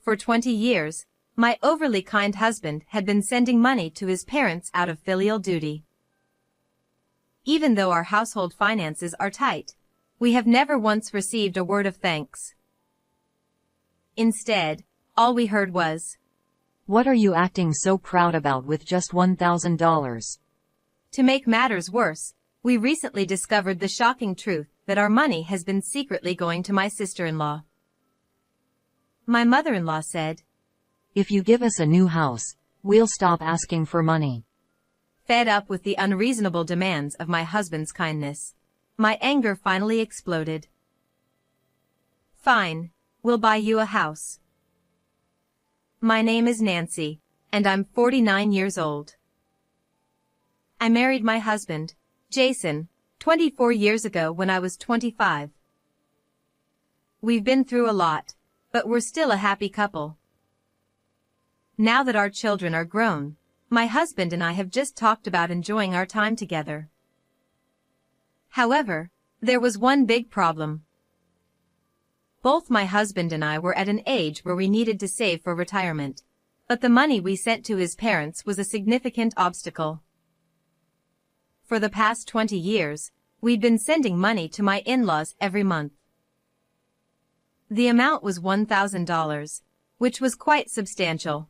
For 20 years, my overly kind husband had been sending money to his parents out of filial duty. Even though our household finances are tight, we have never once received a word of thanks. Instead, all we heard was, "What are you acting so proud about with just $1,000? To make matters worse, we recently discovered the shocking truth that our money has been secretly going to my sister-in-law. My mother-in-law said, "If you give us a new house, we'll stop asking for money." Fed up with the unreasonable demands of my husband's kindness, my anger finally exploded. "Fine, we'll buy you a house. My name is Nancy, and I'm 49 years old. I married my husband, Jason, 24 years ago when I was 25. We've been through a lot, but we're still a happy couple. Now that our children are grown, my husband and I have just talked about enjoying our time together. However, there was one big problem. Both my husband and I were at an age where we needed to save for retirement, but the money we sent to his parents was a significant obstacle. For the past 20 years, we'd been sending money to my in-laws every month. The amount was $1,000, which was quite substantial.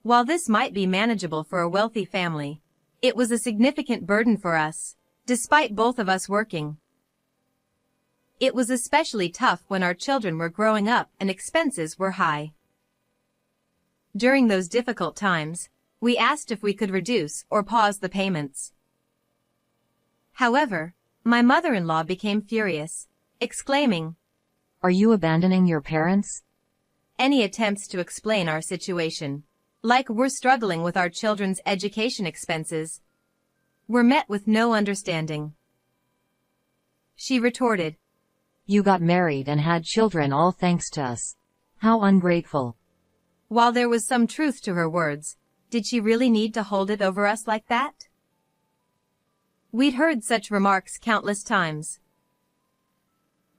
While this might be manageable for a wealthy family, it was a significant burden for us, despite both of us working. It was especially tough when our children were growing up and expenses were high. During those difficult times, we asked if we could reduce or pause the payments. However, my mother-in-law became furious, exclaiming, "Are you abandoning your parents?" Any attempts to explain our situation, like we're struggling with our children's education expenses, were met with no understanding. She retorted, "You got married and had children all thanks to us. How ungrateful." While there was some truth to her words, did she really need to hold it over us like that? We'd heard such remarks countless times.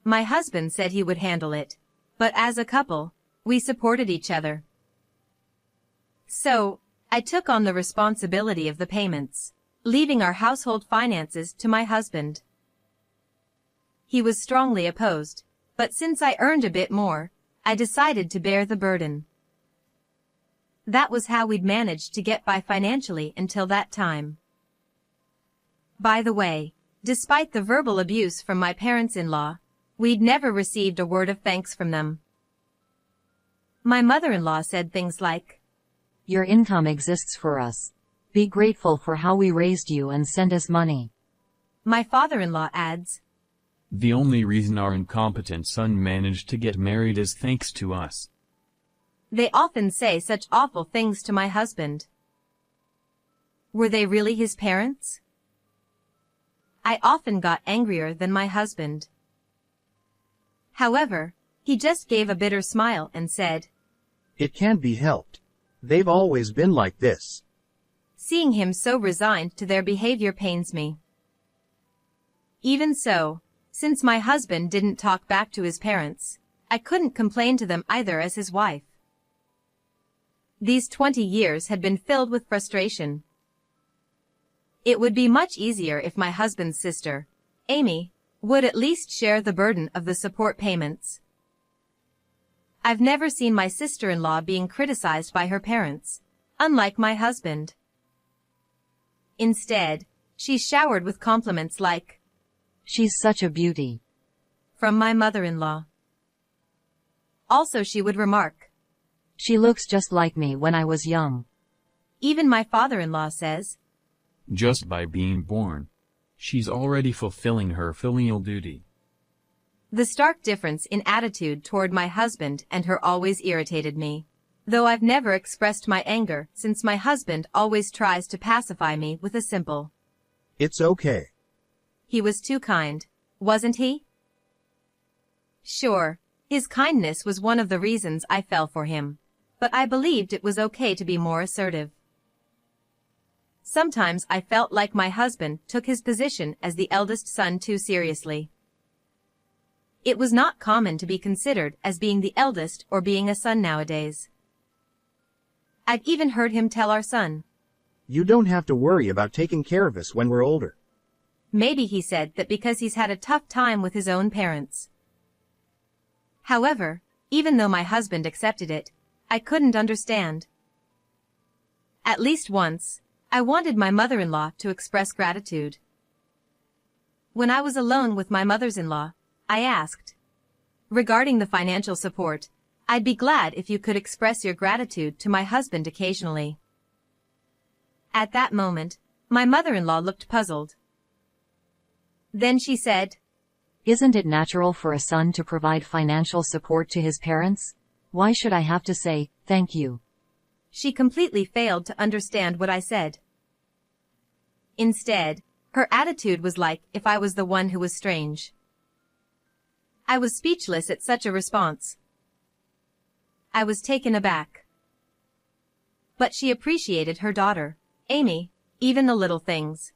My husband said he would handle it, but as a couple, we supported each other. So, I took on the responsibility of the payments, leaving our household finances to my husband. He was strongly opposed, but since I earned a bit more, I decided to bear the burden. That was how we'd managed to get by financially until that time. By the way, despite the verbal abuse from my parents-in-law, we'd never received a word of thanks from them. My mother-in-law said things like, "Your income exists for us. Be grateful for how we raised you and send us money." My father-in-law adds, "The only reason our incompetent son managed to get married is thanks to us." They often say such awful things to my husband. Were they really his parents? I often got angrier than my husband. However, he just gave a bitter smile and said, "It can't be helped. They've always been like this." Seeing him so resigned to their behavior pains me. Even so, since my husband didn't talk back to his parents, I couldn't complain to them either as his wife. These 20 years had been filled with frustration. It would be much easier if my husband's sister, Amy, would at least share the burden of the support payments. I've never seen my sister-in-law being criticized by her parents, unlike my husband. Instead, she's showered with compliments like, "She's such a beauty," from my mother-in-law. Also she would remark, "She looks just like me when I was young." Even my father-in-law says, "Just by being born, she's already fulfilling her filial duty." The stark difference in attitude toward my husband and her always irritated me, though I've never expressed my anger since my husband always tries to pacify me with a simple, "It's okay." He was too kind, wasn't he? Sure, his kindness was one of the reasons I fell for him, but I believed it was okay to be more assertive. Sometimes I felt like my husband took his position as the eldest son too seriously. It was not common to be considered as being the eldest or being a son nowadays. I've even heard him tell our son, "You don't have to worry about taking care of us when we're older." maybe he said that because he's had a tough time with his own parents. However, even though my husband accepted it, I couldn't understand. At least once, I wanted my mother-in-law to express gratitude. When I was alone with my mothers-in-law, I asked, regarding the financial support, I'd be glad if you could express your gratitude to my husband occasionally. At that moment, my mother-in-law looked puzzled. Then she said, Isn't it natural for a son to provide financial support to his parents? Why should I have to say, thank you? She completely failed to understand what I said. Instead, her attitude was like if I was the one who was strange. I was speechless at such a response. I was taken aback. But she appreciated her daughter, Amy, even the little things.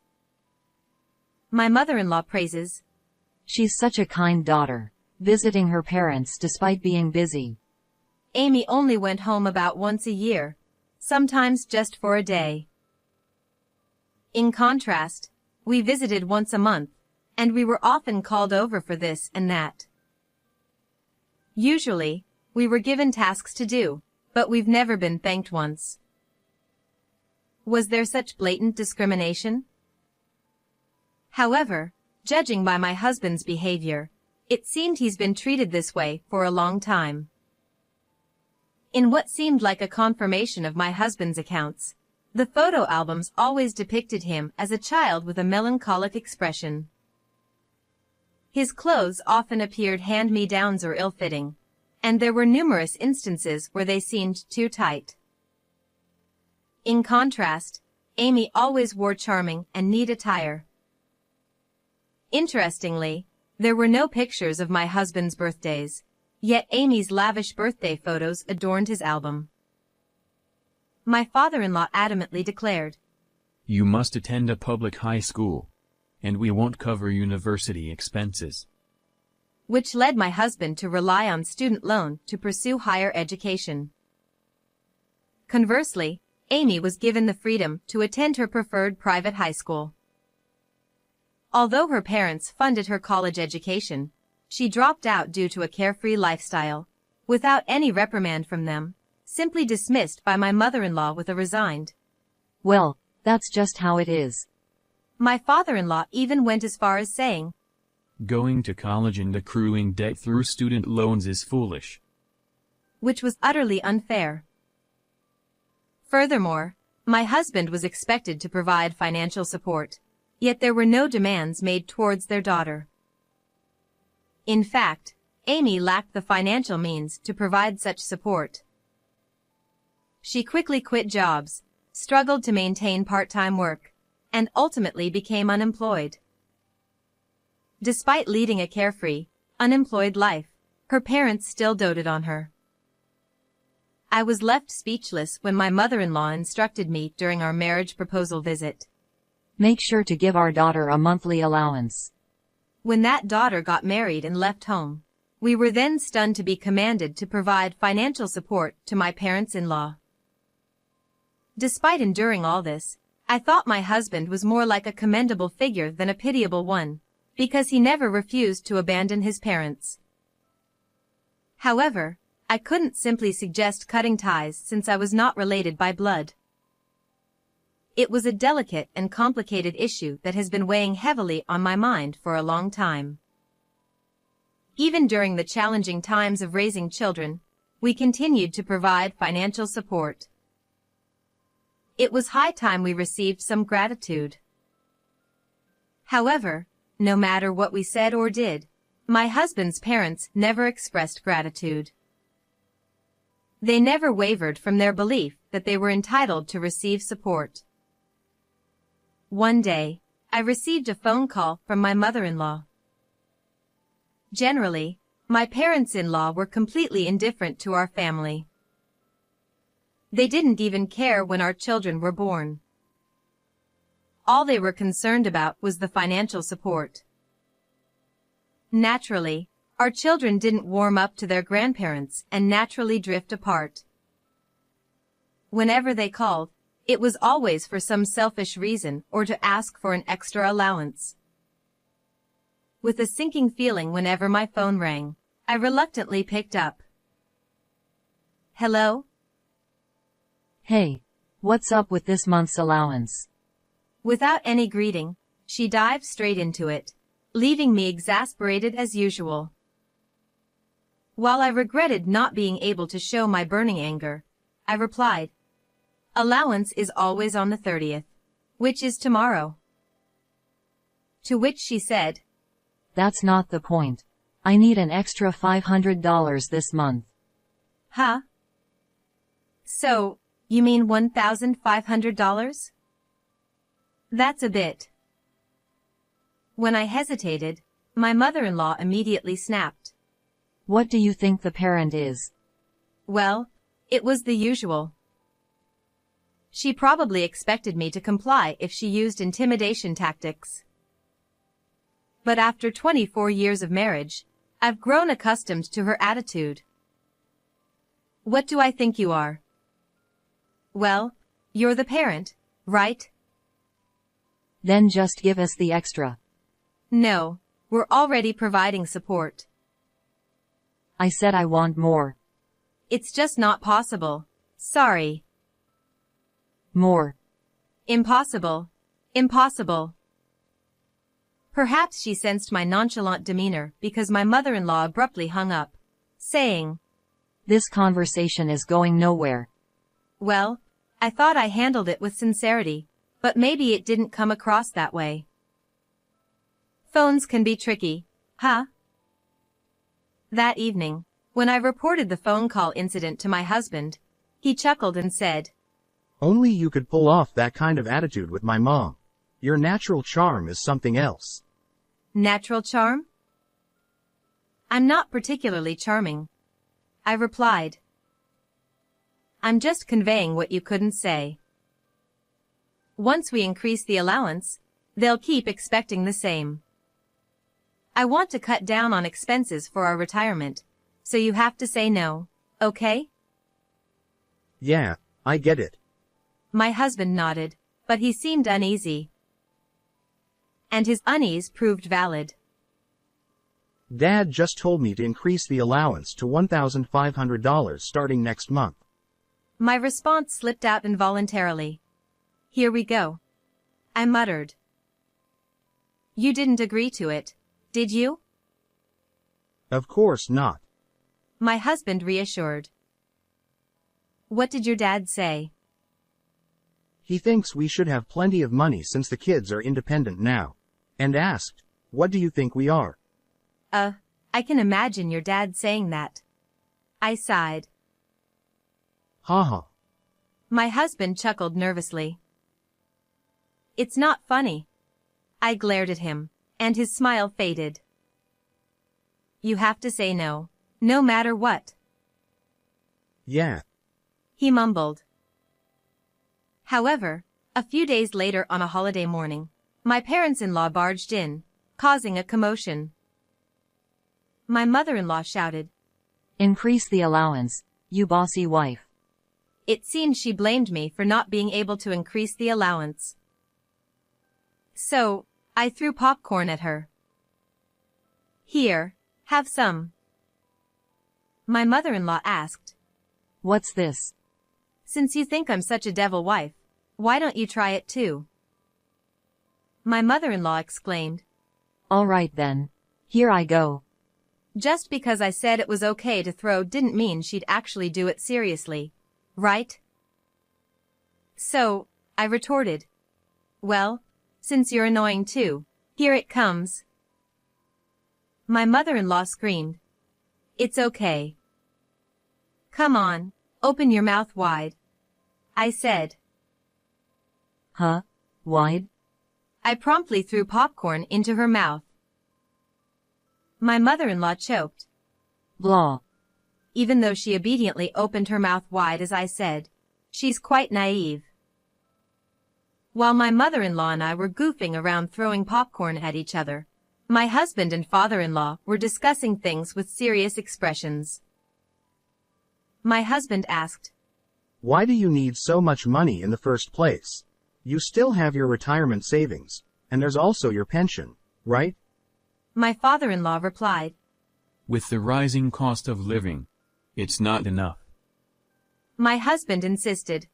My mother-in-law praises, She's such a kind daughter, visiting her parents despite being busy. Amy only went home about once a year, sometimes just for a day. In contrast, we visited once a month, and we were often called over for this and that. Usually, we were given tasks to do, but we've never been thanked once. Was there such blatant discrimination? However, judging by my husband's behavior, it seemed he's been treated this way for a long time. In what seemed like a confirmation of my husband's accounts, the photo albums always depicted him as a child with a melancholic expression. His clothes often appeared hand-me-downs or ill-fitting, and there were numerous instances where they seemed too tight. In contrast, Amy always wore charming and neat attire. Interestingly, there were no pictures of my husband's birthdays, yet Amy's lavish birthday photos adorned his album. My father-in-law adamantly declared, You must attend a public high school, and we won't cover university expenses. Which led my husband to rely on student loan to pursue higher education. Conversely, Amy was given the freedom to attend her preferred private high school. Although her parents funded her college education, she dropped out due to a carefree lifestyle, without any reprimand from them, simply dismissed by my mother-in-law with a resigned, Well, that's just how it is. My father-in-law even went as far as saying, Going to college and accruing debt through student loans is foolish. Which was utterly unfair. Furthermore, my husband was expected to provide financial support, yet there were no demands made towards their daughter. In fact, Amy lacked the financial means to provide such support. She quickly quit jobs, struggled to maintain part-time work, and ultimately became unemployed. Despite leading a carefree, unemployed life, her parents still doted on her. I was left speechless when my mother-in-law instructed me during our marriage proposal visit. Make sure to give our daughter a monthly allowance. When that daughter got married and left home, we were then stunned to be commanded to provide financial support to my parents-in-law. Despite enduring all this, I thought my husband was more like a commendable figure than a pitiable one, because he never refused to abandon his parents. However, I couldn't simply suggest cutting ties since I was not related by blood. It was a delicate and complicated issue that has been weighing heavily on my mind for a long time. Even during the challenging times of raising children, we continued to provide financial support. It was high time we received some gratitude. However, no matter what we said or did, my husband's parents never expressed gratitude. They never wavered from their belief that they were entitled to receive support. One day, I received a phone call from my mother-in-law. Generally, my parents-in-law were completely indifferent to our family. They didn't even care when our children were born. All they were concerned about was the financial support. Naturally, Our children didn't warm up to their grandparents and naturally drift apart. Whenever they called, it was always for some selfish reason or to ask for an extra allowance. With a sinking feeling whenever my phone rang, I reluctantly picked up. Hello? Hey, what's up with this month's allowance? Without any greeting, she dived straight into it, leaving me exasperated as usual. While I regretted not being able to show my burning anger, I replied, "Allowance is always on the 30th, which is tomorrow." To which she said, That's not the point. I need an extra $500 this month. "Huh? So, you mean $1,500? That's a bit." When I hesitated, my mother-in-law immediately snapped. What do you think the parent is? Well, it was the usual. She probably expected me to comply if she used intimidation tactics. But after 24 years of marriage, I've grown accustomed to her attitude. What do I think you are? Well, you're the parent, right? Then just give us the extra. No, we're already providing support. I said I want more. It's just not possible. Sorry. More. Impossible. Impossible. Perhaps she sensed my nonchalant demeanor because my mother-in-law abruptly hung up, saying, This conversation is going nowhere. "Well, I thought I handled it with sincerity, but maybe it didn't come across that way." Phones can be tricky, huh? That evening, when I reported the phone call incident to my husband, he chuckled and said, Only you could pull off that kind of attitude with my mom. Your natural charm is something else. "Natural charm?" "I'm not particularly charming," I replied. "I'm just conveying what you couldn't say. Once we increase the allowance, they'll keep expecting the same. I want to cut down on expenses for our retirement, so you have to say no, okay?" Yeah, I get it. My husband nodded, but he seemed uneasy. And his unease proved valid. Dad just told me to increase the allowance to $1,500 starting next month. My response slipped out involuntarily. "Here we go," I muttered. "You didn't agree to it, did you?" Of course not. My husband reassured. "What did your dad say?" He thinks we should have plenty of money since the kids are independent now. And asked, what do you think we are? I can imagine your dad saying that. I sighed. Haha. My husband chuckled nervously. "It's not funny." I glared at him, and his smile faded. "You have to say no, no matter what." Yeah. He mumbled. However, a few days later on a holiday morning, my parents-in-law barged in, causing a commotion. My mother-in-law shouted, Increase the allowance, you bossy wife. It seemed she blamed me for not being able to increase the allowance. So, I threw popcorn at her. "Here, have some." My mother-in-law asked, What's this? "Since you think I'm such a devil wife, why don't you try it too?" My mother-in-law exclaimed, All right then. Here I go. "Just because I said it was okay to throw didn't mean she'd actually do it seriously, right?" So, I retorted, "Well, since you're annoying too, here it comes." My mother-in-law screamed, "It's okay. Come on, open your mouth wide," I said. Huh? Wide? I promptly threw popcorn into her mouth. My mother-in-law choked, Blah. even though she obediently opened her mouth wide as I said, "She's quite naive." While my mother-in-law and I were goofing around throwing popcorn at each other, My husband and father-in-law were discussing things with serious expressions. My husband asked, Why do you need so much money in the first place? You still have your retirement savings, and there's also your pension, right? My father-in-law replied, With the rising cost of living, it's not enough. My husband insisted.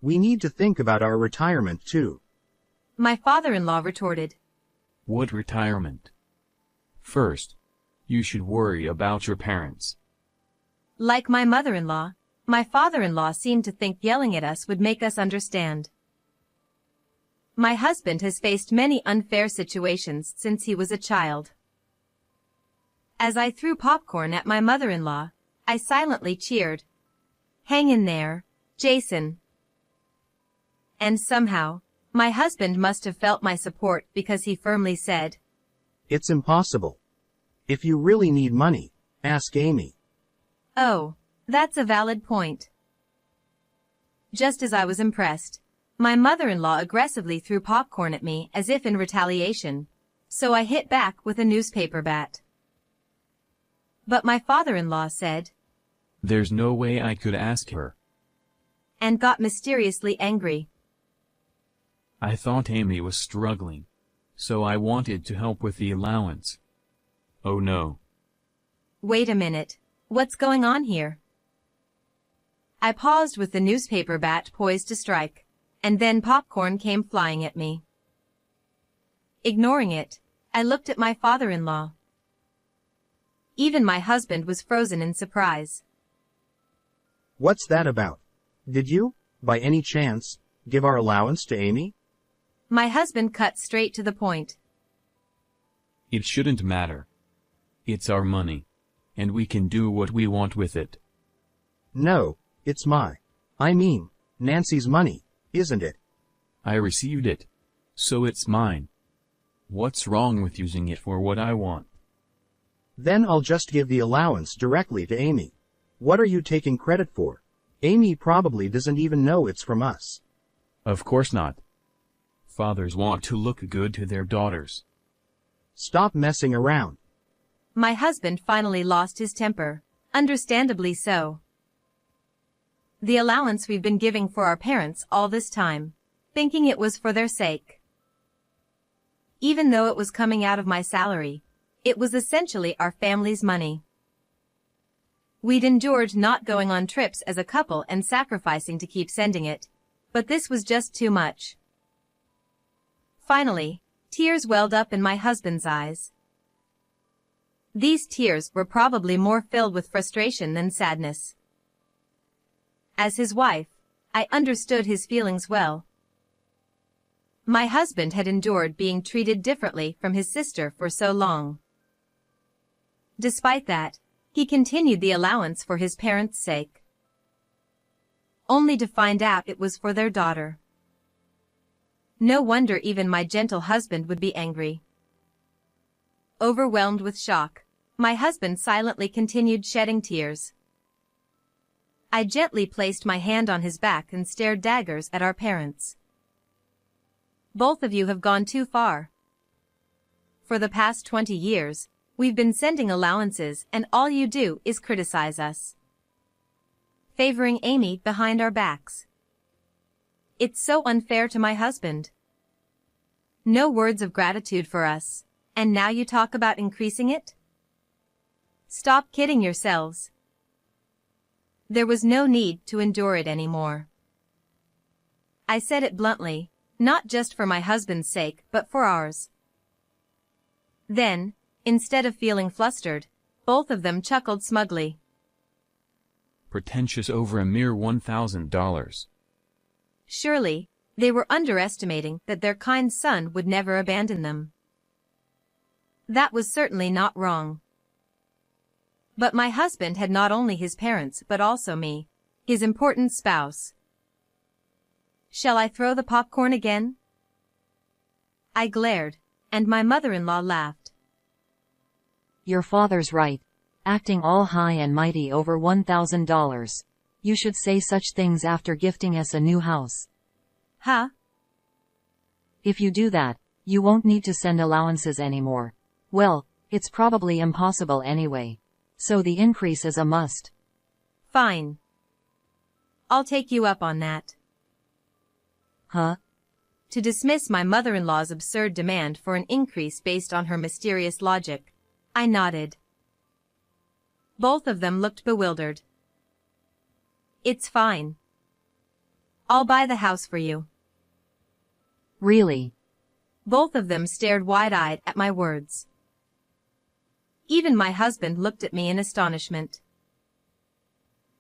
We need to think about our retirement too. My father-in-law retorted. What retirement? First, you should worry about your parents. Like my mother-in-law, my father-in-law seemed to think yelling at us would make us understand. My husband has faced many unfair situations since he was a child. As I threw popcorn at my mother-in-law, I silently cheered. Hang in there, Jason. And somehow, my husband must have felt my support because he firmly said, It's impossible. If you really need money, ask Amy. Oh, that's a valid point. Just as I was impressed, my mother-in-law aggressively threw popcorn at me as if in retaliation, so I hit back with a newspaper bat. But my father-in-law said, There's no way I could ask her. And got mysteriously angry. I thought Amy was struggling, so I wanted to help with the allowance. Oh no. Wait a minute, what's going on here? I paused with the newspaper bat poised to strike, and then popcorn came flying at me. Ignoring it, I looked at my father-in-law. Even my husband was frozen in surprise. What's that about? Did you, by any chance, give our allowance to Amy? My husband cut straight to the point. It shouldn't matter. It's our money, and we can do what we want with it. No, it's Nancy's money, isn't it? I received it, so it's mine. What's wrong with using it for what I want? Then I'll just give the allowance directly to Amy. What are you taking credit for? Amy probably doesn't even know it's from us. Of course not. Fathers want to look good to their daughters. Stop messing around. My husband finally lost his temper, understandably so. The allowance we've been giving for our parents all this time, thinking it was for their sake. Even though it was coming out of my salary, it was essentially our family's money. We'd endured not going on trips as a couple and sacrificing to keep sending it, but this was just too much. Finally, tears welled up in my husband's eyes. These tears were probably more filled with frustration than sadness. As his wife, I understood his feelings well. My husband had endured being treated differently from his sister for so long. Despite that, he continued the allowance for his parents' sake. Only to find out it was for their daughter. No wonder even my gentle husband would be angry. Overwhelmed with shock, my husband silently continued shedding tears. I gently placed my hand on his back and stared daggers at our parents. Both of you have gone too far. For the past 20 years, we've been sending allowances and all you do is criticize us. Favoring Amy behind our backs. It's so unfair to my husband. No words of gratitude for us, and now you talk about increasing it? Stop kidding yourselves. There was no need to endure it anymore. I said it bluntly, not just for my husband's sake, but for ours. Then, instead of feeling flustered, both of them chuckled smugly. Pretentious over a mere $1,000. Surely, they were underestimating that their kind son would never abandon them. That was certainly not wrong. But my husband had not only his parents but also me, his important spouse. Shall I throw the popcorn again? I glared, and my mother-in-law laughed. Your father's right. Acting all high and mighty over $1,000. You should say such things after gifting us a new house. Huh? If you do that, you won't need to send allowances anymore. Well, it's probably impossible anyway. So the increase is a must. Fine. I'll take you up on that. Huh? To dismiss my mother-in-law's absurd demand for an increase based on her mysterious logic, I nodded. Both of them looked bewildered. It's fine. I'll buy the house for you. Really? Both of them stared wide-eyed at my words. Even my husband looked at me in astonishment.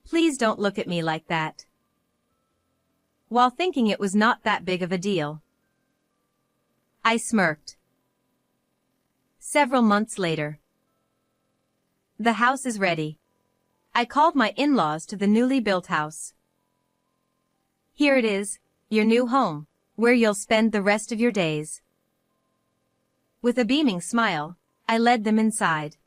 Please don't look at me like that. While thinking it was not that big of a deal, I smirked. Several months later. The house is ready. I called my in-laws to the newly built house. Here it is, your new home, where you'll spend the rest of your days. With a beaming smile, I led them inside.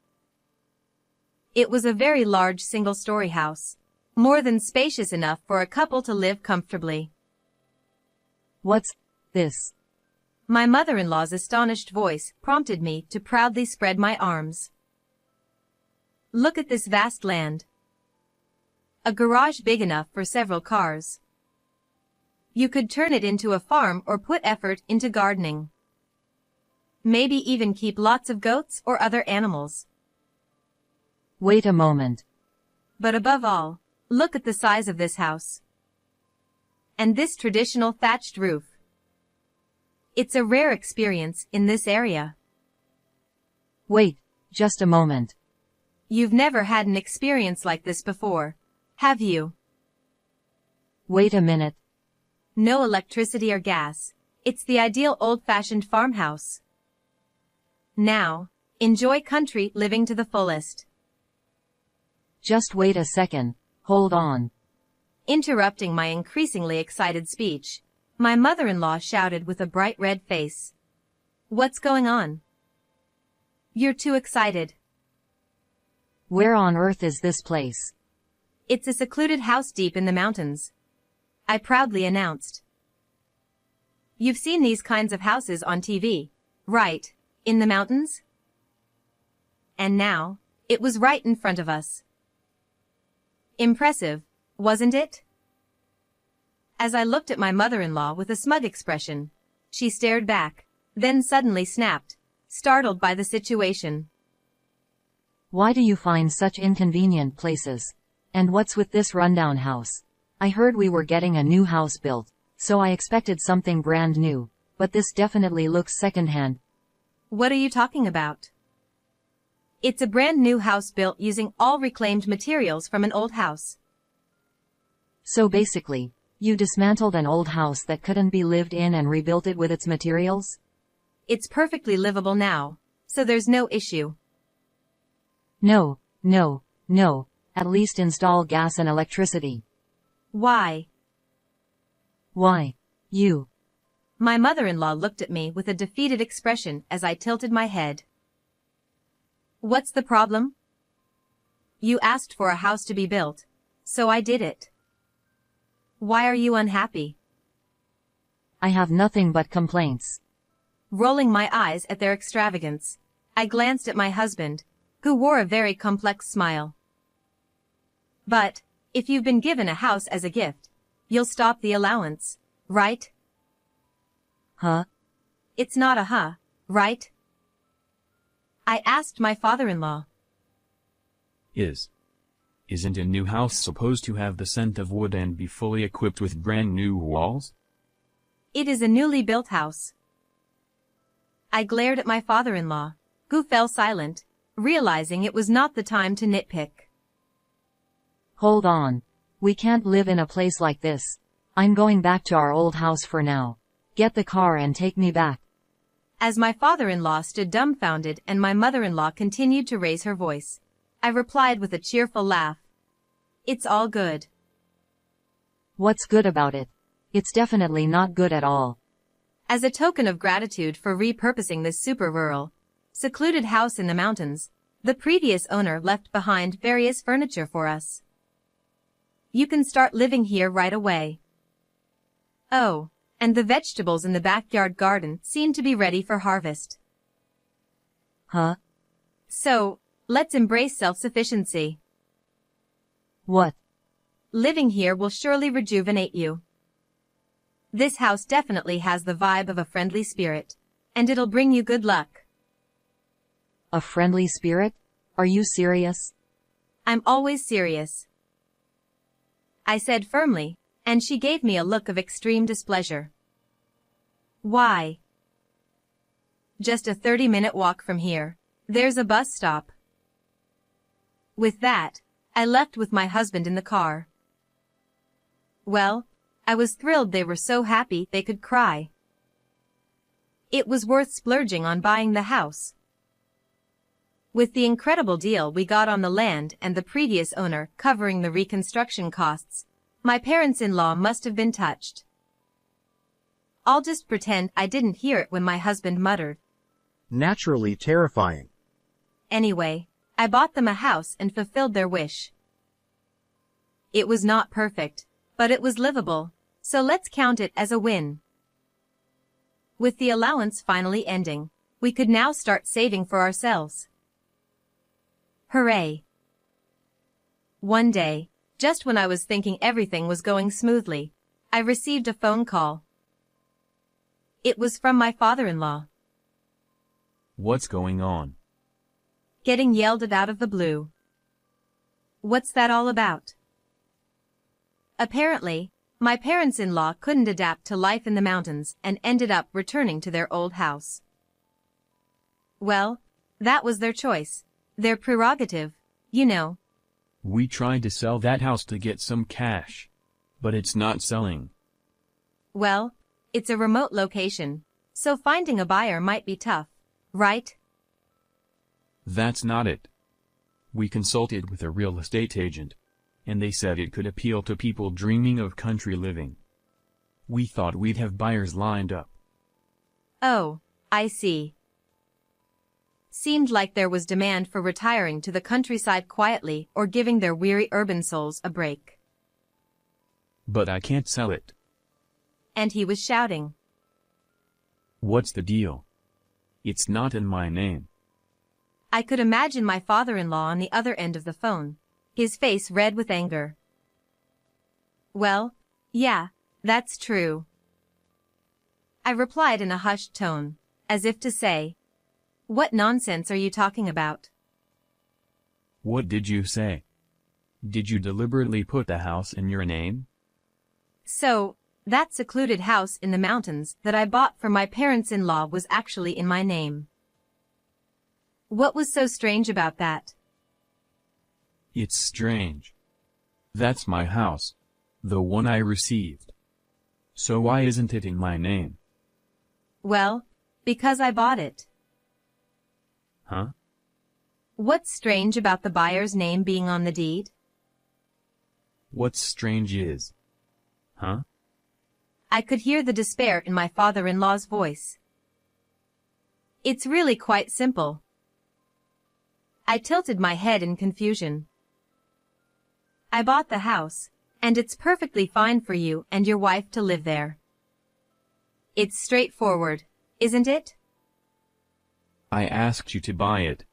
It was a very large single-story house, more than spacious enough for a couple to live comfortably. What's this? My mother-in-law's astonished voice prompted me to proudly spread my arms. Look at this vast land. A garage big enough for several cars. You could turn it into a farm or put effort into gardening. Maybe even keep lots of goats or other animals. Wait a moment. But above all, look at the size of this house. And this traditional thatched roof. It's a rare experience in this area. Wait, just a moment. You've never had an experience like this before, have you? Wait a minute. No electricity or gas. It's the ideal old-fashioned farmhouse. Now, enjoy country living to the fullest. Just wait a second. Hold on. Interrupting my increasingly excited speech, my mother-in-law shouted with a bright red face. What's going on? You're too excited. Where on earth is this place? It's a secluded house deep in the mountains, I proudly announced. You've seen these kinds of houses on TV, right, in the mountains? And now, it was right in front of us. Impressive, wasn't it? As I looked at my mother-in-law with a smug expression, she stared back, then suddenly snapped, startled by the situation. Why do you find such inconvenient places? And what's with this rundown house? I heard we were getting a new house built, so I expected something brand new, but this definitely looks secondhand. What are you talking about? It's a brand new house built using all reclaimed materials from an old house. So basically, you dismantled an old house that couldn't be lived in and rebuilt it with its materials? It's perfectly livable now, so there's no issue. No. At least install gas and electricity. Why? Why? You. My mother-in-law looked at me with a defeated expression as I tilted my head. What's the problem? You asked for a house to be built, so I did it. Why are you unhappy? I have nothing but complaints. Rolling my eyes at their extravagance, I glanced at my husband, who wore a very complex smile. But, if you've been given a house as a gift, you'll stop the allowance, right? Huh? It's not a huh, right? I asked my father-in-law. Isn't a new house supposed to have the scent of wood and be fully equipped with brand new walls? It is a newly built house. I glared at my father-in-law, who fell silent, realizing it was not the time to nitpick. Hold on. We can't live in a place like this. I'm going back to our old house for now. Get the car and take me back. As my father-in-law stood dumbfounded and my mother-in-law continued to raise her voice, I replied with a cheerful laugh. It's all good. What's good about it? It's definitely not good at all. As a token of gratitude for repurposing this super rural, secluded house in the mountains, the previous owner left behind various furniture for us. You can start living here right away. Oh, and the vegetables in the backyard garden seem to be ready for harvest. Huh? So, let's embrace self-sufficiency. What? Living here will surely rejuvenate you. This house definitely has the vibe of a friendly spirit, and it'll bring you good luck. A friendly spirit? Are you serious? I'm always serious, I said firmly, and she gave me a look of extreme displeasure. Why? Just a 30-minute walk from here. There's a bus stop. With that, I left with my husband in the car. Well, I was thrilled they were so happy they could cry. It was worth splurging on buying the house. With the incredible deal we got on the land and the previous owner covering the reconstruction costs, my parents-in-law must have been touched. I'll just pretend I didn't hear it when my husband muttered. Naturally terrifying. Anyway, I bought them a house and fulfilled their wish. It was not perfect, but it was livable, so let's count it as a win. With the allowance finally ending, we could now start saving for ourselves. Hooray! One day, just when I was thinking everything was going smoothly, I received a phone call. It was from my father-in-law. What's going on? Getting yelled at out of the blue. What's that all about? Apparently, my parents-in-law couldn't adapt to life in the mountains and ended up returning to their old house. Well, that was their choice. Their prerogative, you know. We tried to sell that house to get some cash, but it's not selling. Well, it's a remote location, so finding a buyer might be tough, right? That's not it. We consulted with a real estate agent, and they said it could appeal to people dreaming of country living. We thought we'd have buyers lined up. Oh, I see. Seemed like there was demand for retiring to the countryside quietly or giving their weary urban souls a break. But I can't sell it. And he was shouting. What's the deal? It's not in my name. I could imagine my father-in-law on the other end of the phone, his face red with anger. Well, yeah, that's true. I replied in a hushed tone, as if to say, what nonsense are you talking about? What did you say? Did you deliberately put the house in your name? So, that secluded house in the mountains that I bought for my parents-in-law was actually in my name. What was so strange about that? It's strange. That's my house. The one I received. So why isn't it in my name? Well, because I bought it. Huh? What's strange about the buyer's name being on the deed? What's strange is... Huh? I could hear the despair in my father-in-law's voice. It's really quite simple. I tilted my head in confusion. I bought the house, and it's perfectly fine for you and your wife to live there. It's straightforward, isn't it? I asked you to buy it.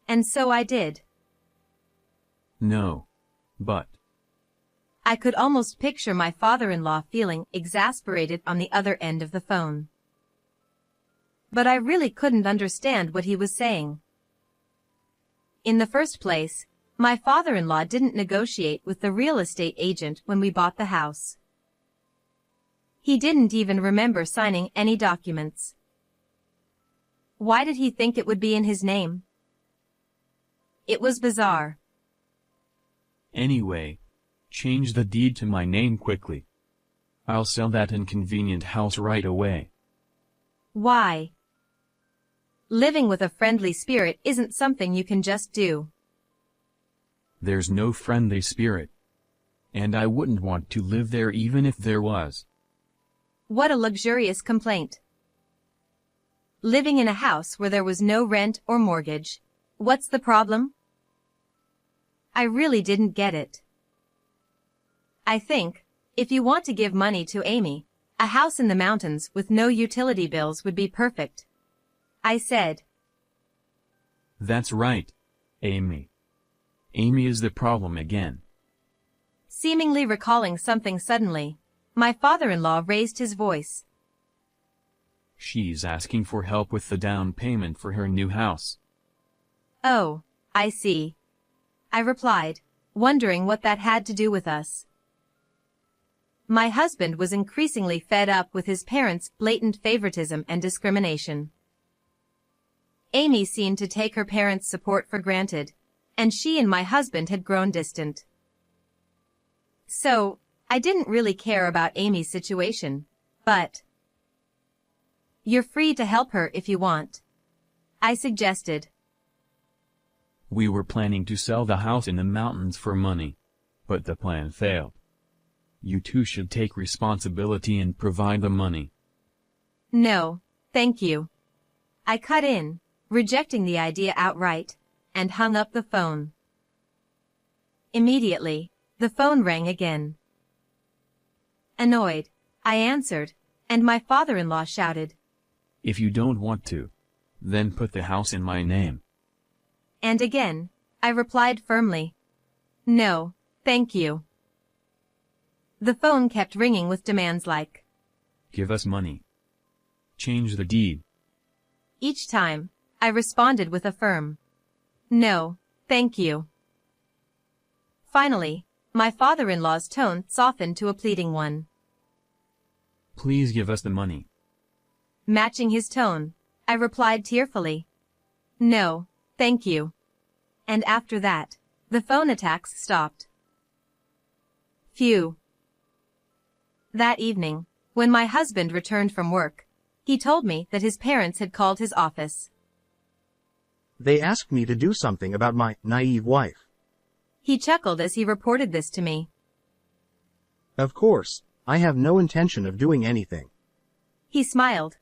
And so I did. No. But... I could almost picture my father-in-law feeling exasperated on the other end of the phone. But I really couldn't understand what he was saying. In the first place, my father-in-law didn't negotiate with the real estate agent when we bought the house. He didn't even remember signing any documents. Why did he think it would be in his name? It was bizarre. Anyway, change the deed to my name quickly. I'll sell that inconvenient house right away. Why? Living with a friendly spirit isn't something you can just do. There's no friendly spirit. And I wouldn't want to live there even if there was. What a luxurious complaint. Living in a house where there was no rent or mortgage. What's the problem? I really didn't get it. I think, if you want to give money to Amy, a house in the mountains with no utility bills would be perfect. I said. That's right. Amy. Amy is the problem again. Seemingly recalling something suddenly, my father-in-law raised his voice. She's asking for help with the down payment for her new house. Oh, I see. I replied, wondering what that had to do with us. My husband was increasingly fed up with his parents' blatant favoritism and discrimination. Amy seemed to take her parents' support for granted, and she and my husband had grown distant. So, I didn't really care about Amy's situation, but you're free to help her if you want, I suggested. We were planning to sell the house in the mountains for money, but the plan failed. You two should take responsibility and provide the money. No, thank you. I cut in, rejecting the idea outright, and hung up the phone. Immediately, the phone rang again. Annoyed, I answered, and my father-in-law shouted, If you don't want to, then put the house in my name. And again, I replied firmly, No, thank you. The phone kept ringing with demands like, Give us money. Change the deed. Each time, I responded with a firm, No, thank you. Finally, my father-in-law's tone softened to a pleading one. Please give us the money. Matching his tone, I replied tearfully, No, thank you. And after that, the phone attacks stopped. Phew. That evening, when my husband returned from work, he told me that his parents had called his office. They asked me to do something about my naive wife. He chuckled as he reported this to me. Of course, I have no intention of doing anything. He smiled.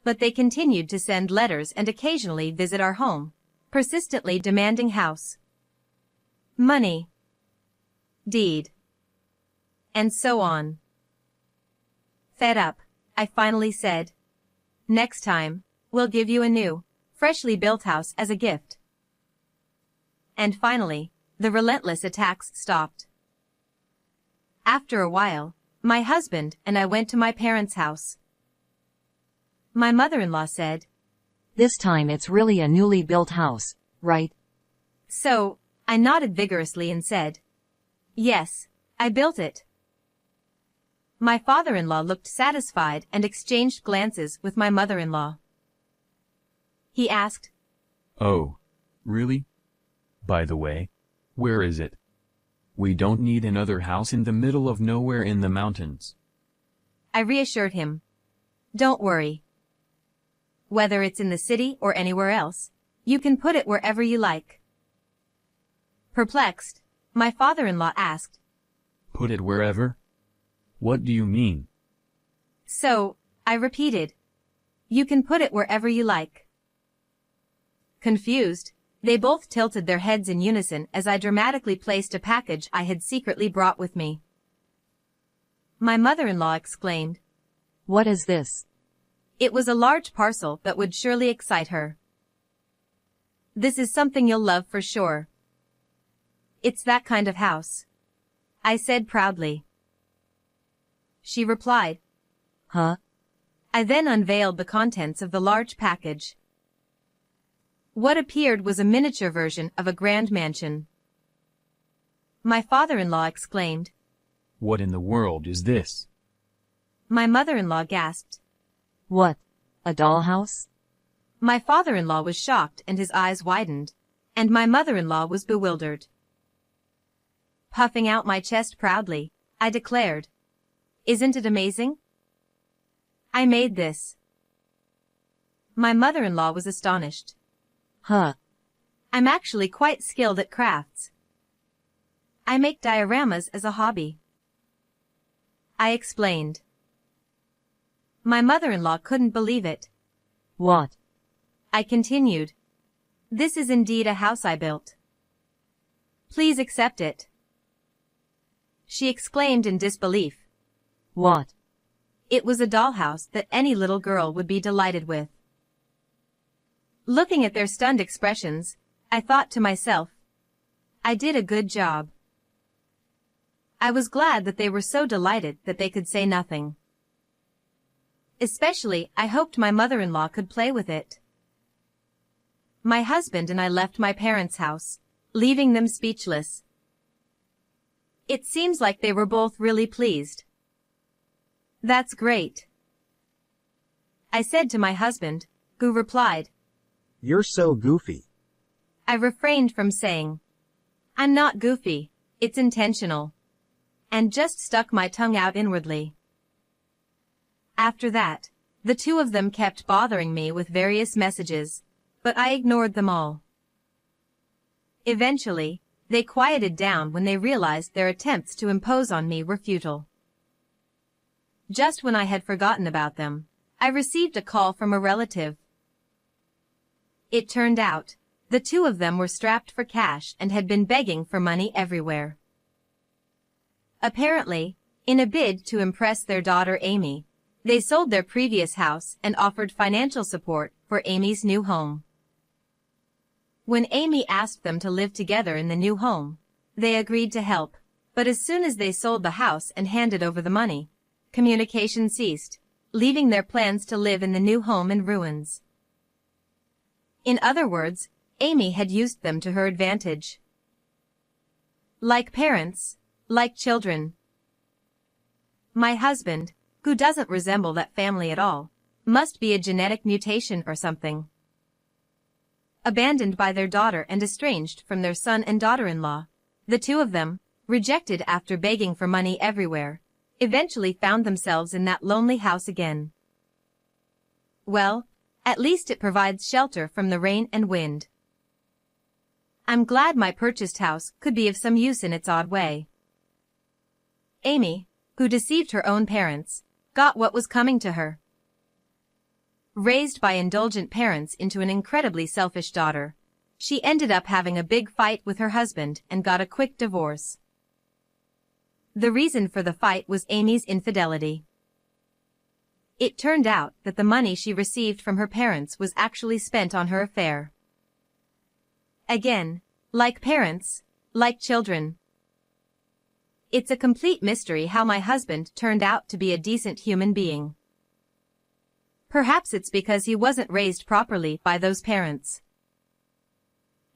But they continued to send letters and occasionally visit our home, persistently demanding house, money, deed, and so on. Fed up, I finally said, Next time, we'll give you a new, freshly built house as a gift. And finally, the relentless attacks stopped. After a while, my husband and I went to my parents' house. My mother-in-law said, This time it's really a newly built house, right? So, I nodded vigorously and said, Yes, I built it. My father-in-law looked satisfied and exchanged glances with my mother-in-law. He asked, Oh, really? By the way, where is it? We don't need another house in the middle of nowhere in the mountains. I reassured him. Don't worry. Whether it's in the city or anywhere else, you can put it wherever you like. Perplexed, my father-in-law asked, Put it wherever? What do you mean? So, I repeated, You can put it wherever you like. Confused, they both tilted their heads in unison as I dramatically placed a package I had secretly brought with me. My mother-in-law exclaimed, What is this? It was a large parcel that would surely excite her. This is something you'll love for sure. It's that kind of house, I said proudly. She replied, Huh? I then unveiled the contents of the large package. What appeared was a miniature version of a grand mansion. My father-in-law exclaimed, What in the world is this? My mother-in-law gasped. What? A dollhouse? My father-in-law was shocked and his eyes widened, and my mother-in-law was bewildered. Puffing out my chest proudly, I declared, Isn't it amazing? I made this. My mother-in-law was astonished. Huh. I'm actually quite skilled at crafts. I make dioramas as a hobby, I explained. My mother-in-law couldn't believe it. What? I continued. This is indeed a house I built. Please accept it. She exclaimed in disbelief. What? It was a dollhouse that any little girl would be delighted with. Looking at their stunned expressions, I thought to myself, I did a good job. I was glad that they were so delighted that they could say nothing. Especially, I hoped my mother-in-law could play with it. My husband and I left my parents' house, leaving them speechless. It seems like they were both really pleased. That's great, I said to my husband, who replied, You're so goofy. I refrained from saying, I'm not goofy, it's intentional, and just stuck my tongue out inwardly. After that, the two of them kept bothering me with various messages, but I ignored them all. Eventually, they quieted down when they realized their attempts to impose on me were futile. Just when I had forgotten about them, I received a call from a relative. It turned out, the two of them were strapped for cash and had been begging for money everywhere. Apparently, in a bid to impress their daughter Amy, they sold their previous house and offered financial support for Amy's new home. When Amy asked them to live together in the new home, they agreed to help, but as soon as they sold the house and handed over the money, communication ceased, leaving their plans to live in the new home in ruins. In other words, Amy had used them to her advantage. Like parents, like children. My husband, who doesn't resemble that family at all, must be a genetic mutation or something. Abandoned by their daughter and estranged from their son and daughter-in-law, the two of them, rejected after begging for money everywhere, eventually found themselves in that lonely house again. Well, at least it provides shelter from the rain and wind. I'm glad my purchased house could be of some use in its odd way. Amy, who deceived her own parents, got what was coming to her. Raised by indulgent parents into an incredibly selfish daughter, she ended up having a big fight with her husband and got a quick divorce. The reason for the fight was Amy's infidelity. It turned out that the money she received from her parents was actually spent on her affair. Again, like parents, like children. It's a complete mystery how my husband turned out to be a decent human being. Perhaps it's because he wasn't raised properly by those parents.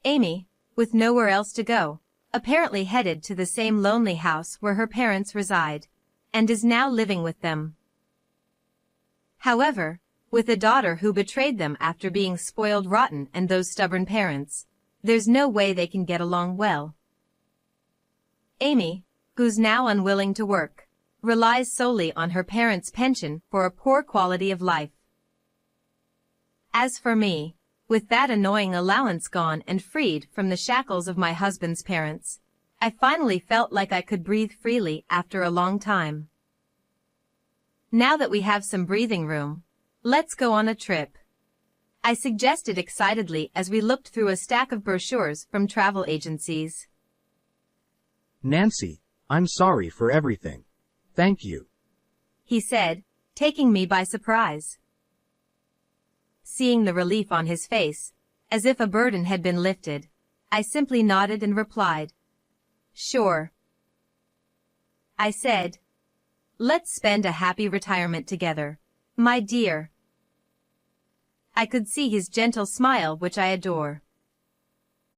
Amy, with nowhere else to go, apparently headed to the same lonely house where her parents reside, and is now living with them. However, with a daughter who betrayed them after being spoiled rotten and those stubborn parents, there's no way they can get along well. Amy, who's now unwilling to work, relies solely on her parents' pension for a poor quality of life. As for me, with that annoying allowance gone and freed from the shackles of my husband's parents, I finally felt like I could breathe freely after a long time. Now that we have some breathing room, let's go on a trip, I suggested excitedly as we looked through a stack of brochures from travel agencies. Nancy, I'm sorry for everything. Thank you, he said, taking me by surprise. Seeing the relief on his face, as if a burden had been lifted, I simply nodded and replied, Sure. I said, Let's spend a happy retirement together, my dear. I could see his gentle smile, which I adore.